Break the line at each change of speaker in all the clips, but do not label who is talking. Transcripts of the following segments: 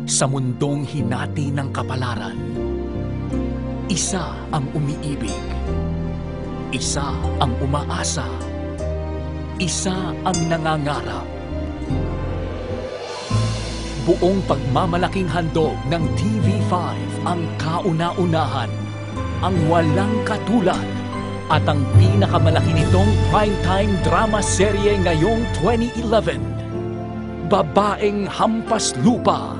Sa mundong hinati ng kapalaran, isa ang umiibig, isa ang umaasa, isa ang nangangarap. Buong pagmamalaking handog ng TV5 ang kauna-unahan, ang walang katulad, at ang pinakamalaki nitong primetime drama serye ngayong 2011, Babaeng Hampas Lupa.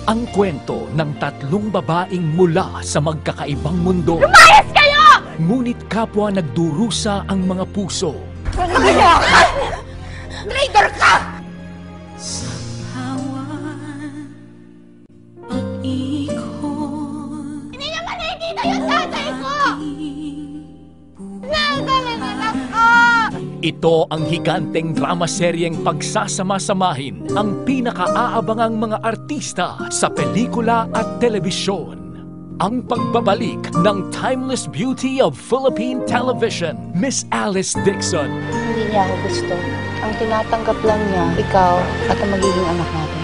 Ang kwento ng tatlong babaeng mula sa magkakaibang mundo.
Lumayas kayo!
Ngunit kapwa nagdurusa ang mga puso.
Traitor ka! Hindi naman nakikita yung tatay ko! Nagaling anak ko!
Ito ang higanteng drama seryeng pagsasama-samahin ang pinakaabangang mga artista sa pelikula at telebisyon. Ang pagbabalik ng timeless beauty of Philippine television, Miss Alice Dixon.
Hindi niya ako gusto. Ang tinatanggap lang niya, ikaw at ang magiging anak natin.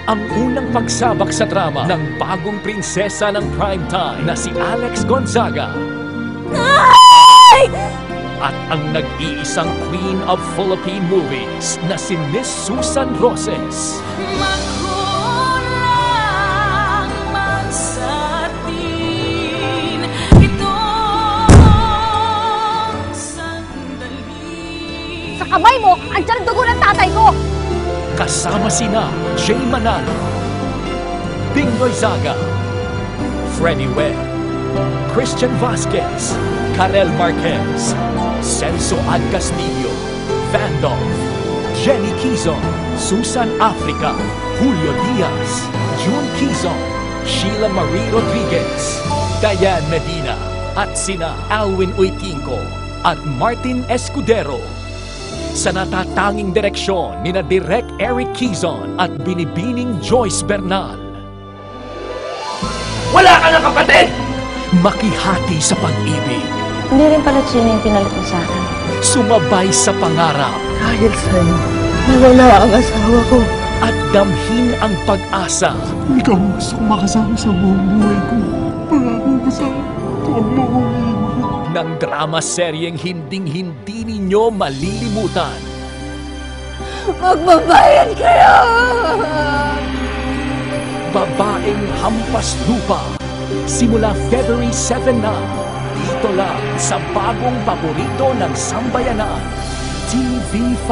Ang unang pagsabak sa drama ng bagong prinsesa ng primetime na si Alex Gonzaga. At ang nag-iisang queen of Philippine movies na si Miss Susan Roses.
Makulang man sa atin itong sandali.
Sa kamay mo, andyan ang dugo ng tatay ko!
Kasama sina Jay Manalo, Bing Loizaga, Freddie Webb, Christian Vasquez, Karel Marquez, Celso Ad Castillo, Vandolph, Jenny Quizon, Susan Africa, Julio Diaz, June Quizon, Sheila Marie Rodriguez, Diane Medina, at sina Alwin Uytinko at Martin Escudero. Sa natatanging direksyon ni na Direk Eric Quizon at binibining Joyce Bernal.
Wala ka na kapatid!
Makihati sa pag-ibig.
Hindi rin pala Chino yung pinalit mo sa akin.
Sumabay sa pangarap.
Dahil sa'yo, nawala ang asawa ko.
At damhin ang pag-asa.
Ikaw ang gusto kong makasama sa buong buhay ko. Pangako ko sa'yo, huwag mo kong iiwan.
Ng drama seryeng hinding-hindi ninyo malilimutan.
Magbabayad kayo!
Babaeng Hampas Lupa. Simula February 7 na. Dito lang sa bagong paborito ng sambayanan, TV5.